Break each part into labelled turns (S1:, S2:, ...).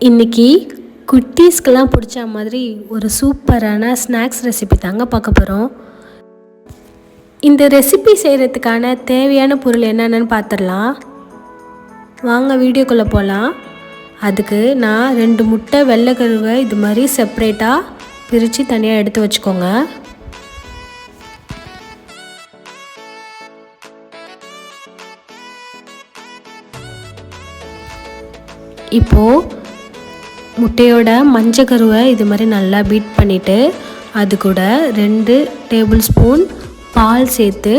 S1: இன்றைக்கி குட்டீஸ்க்கெல்லாம் பிடிச்ச மாதிரி ஒரு சூப்பரான ஸ்நாக்ஸ் ரெசிபி தாங்க பார்க்க போகிறோம். இந்த ரெசிபி செய்கிறதுக்கான தேவையான பொருள் என்னென்னு பார்த்துடலாம். வாங்க வீடியோக்குள்ளே போகலாம். அதுக்கு நான் 2 முட்டை வெள்ளைக்கருவை இது மாதிரி செப்ரேட்டாக பிரித்து தனியாக எடுத்து வச்சுக்கோங்க. இப்போது முட்டையோட மஞ்சள் கருவை இது மாதிரி நல்லா பீட் பண்ணிவிட்டு அது கூட 2 டேபிள் ஸ்பூன் பால் சேர்த்து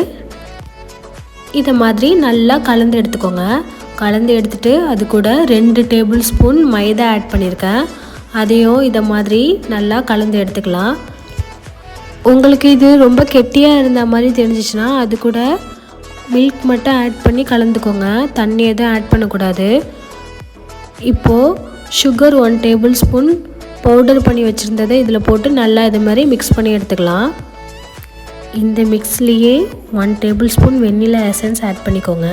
S1: இதை மாதிரி நல்லா கலந்து எடுத்துக்கோங்க. கலந்து எடுத்துகிட்டு அது கூட 2 டேபிள் ஸ்பூன் மைதா ஆட் பண்ணியிருக்கேன். அதையும் இதை மாதிரி நல்லா கலந்து எடுத்துக்கலாம். உங்களுக்கு இது ரொம்ப கெட்டியாக இருந்த மாதிரி தெரிஞ்சிச்சுன்னா அது கூட மில்க் மட்டும் ஆட் பண்ணி கலந்துக்கோங்க. தண்ணி எதுவும் ஆட் பண்ணக்கூடாது. இப்போது சுகர் 1 டேபிள் ஸ்பூன் பவுடர் பண்ணி வச்சுருந்ததை இதில் போட்டு நல்லா இது மாதிரி மிக்ஸ் பண்ணி எடுத்துக்கலாம். இந்த மிக்ஸ்லேயே 1 tablespoon vanilla essence add பண்ணிக்கோங்க.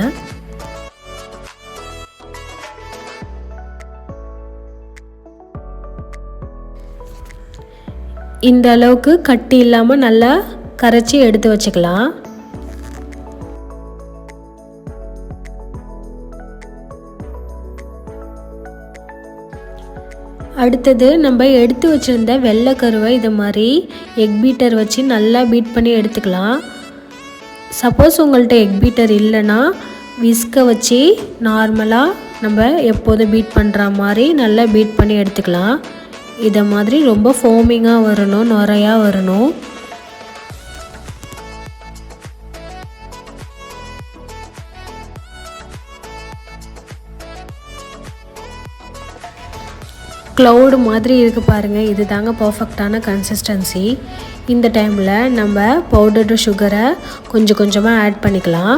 S1: இந்த அளவுக்கு கட்டி இல்லாமல் நல்லா கரைச்சி எடுத்து வச்சுக்கலாம். அடுத்தது நம்ம எடுத்து வச்சுருந்த வெள்ளைக்கருவை இது மாதிரி எக் பீட்டர் வச்சு நல்லா பீட் பண்ணி எடுத்துக்கலாம். சப்போஸ் உங்கள்கிட்ட எக் பீட்டர் இல்லைன்னா விஸ்கை வச்சு நார்மலாக நம்ம எப்போதும் பீட் பண்ணுற மாதிரி நல்லா பீட் பண்ணி எடுத்துக்கலாம். இதை மாதிரி ரொம்ப ஃபோமிங்காக வரணும், நுரையாக வரணும். க்ளவுடு மாதிரி இருக்குது பாருங்கள். இது தாங்க பர்ஃபெக்டான கன்சிஸ்டன்சி. இந்த டைமில் நம்ம பவுடர்டு சுகரை கொஞ்சம் கொஞ்சமாக ஆட் பண்ணிக்கலாம்.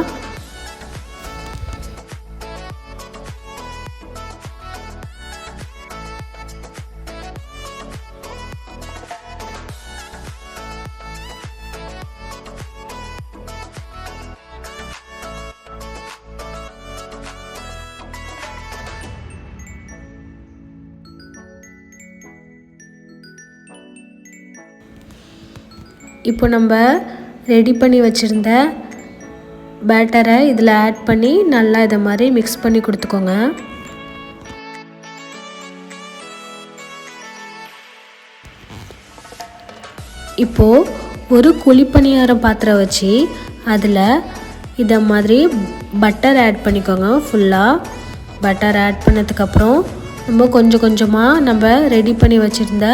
S1: இப்போ நம்ம ரெடி பண்ணி வச்சுருந்த பேட்டரை இதில் ஆட் பண்ணி நல்லா இதை மாதிரி மிக்ஸ் பண்ணி கொடுத்துக்கோங்க. இப்போது ஒரு குழிப்பணியாரம் பாத்திரம் வச்சு அதில் இதை மாதிரி பட்டர் ஆட் பண்ணிக்கோங்க. ஃபுல்லாக பட்டர் ஆட் பண்ணதுக்கப்புறம் நம்ம கொஞ்சம் கொஞ்சமாக நம்ம ரெடி பண்ணி வச்சுருந்த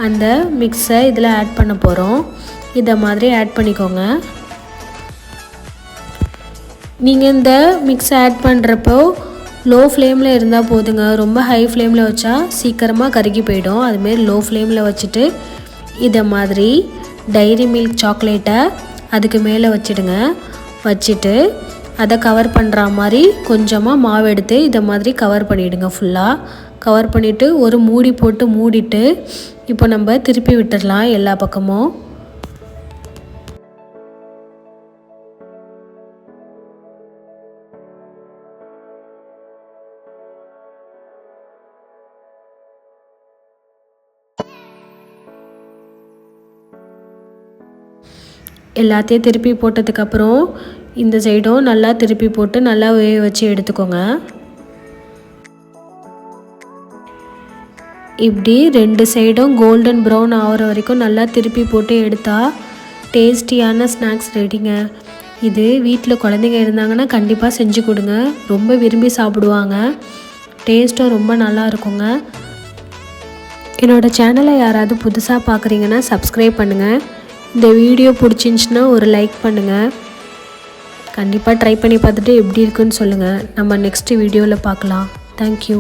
S1: அந்த மிக்ஸை இதில் ஆட் பண்ண போகிறோம். இதை மாதிரி ஆட் பண்ணிக்கோங்க. நீங்கள் இந்த மிக்ஸை ஆட் பண்ணுறப்போ லோ ஃப்ளேமில் இருந்தால் போதுங்க. ரொம்ப ஹை ஃப்ளேமில் வச்சா சீக்கிரமாக கருகி போயிடும். அதுமாரி லோ ஃப்ளேமில் வச்சுட்டு இதை மாதிரி டைரி மில்க் சாக்லேட்டை அதுக்கு மேலே வச்சுடுங்க. வச்சுட்டு அதை கவர் பண்ணுற மாதிரி கொஞ்சமாக மாவு எடுத்து இதை மாதிரி கவர் பண்ணிவிடுங்க. ஃபுல்லாக கவர் பண்ணிவிட்டு ஒரு மூடி போட்டு மூடிட்டு இப்போ நம்ம திருப்பி விட்டுடலாம் எல்லா பக்கமும். எல்லாத்தையும் திருப்பி போட்டதுக்கப்புறம் இந்த சைடும் நல்லா திருப்பி போட்டு நல்லா வேக வச்சு எடுத்துக்கோங்க. இப்படி 2 சைடும் கோல்டன் ப்ரௌன் ஆகிற வரைக்கும் நல்லா திருப்பி போட்டு எடுத்தால் டேஸ்டியான ஸ்நாக்ஸ் ரெடிங்க. இது வீட்டில் குழந்தைங்க இருந்தாங்கன்னா கண்டிப்பாக செஞ்சு கொடுங்க. ரொம்ப விரும்பி சாப்பிடுவாங்க. டேஸ்ட்டும் ரொம்ப நல்லா இருக்குங்க. என்னோடய சேனலை யாராவது புதுசாக பார்க்குறீங்கன்னா சப்ஸ்கிரைப் பண்ணுங்கள். இந்த வீடியோ பிடிச்சிருந்துச்சின்னா ஒரு லைக் பண்ணுங்கள். கண்டிப்பாக ட்ரை பண்ணி பார்த்துட்டு எப்படி இருக்குன்னு சொல்லுங்கள். நம்ம நெக்ஸ்ட் வீடியோவில் பார்க்கலாம். தேங்க்யூ.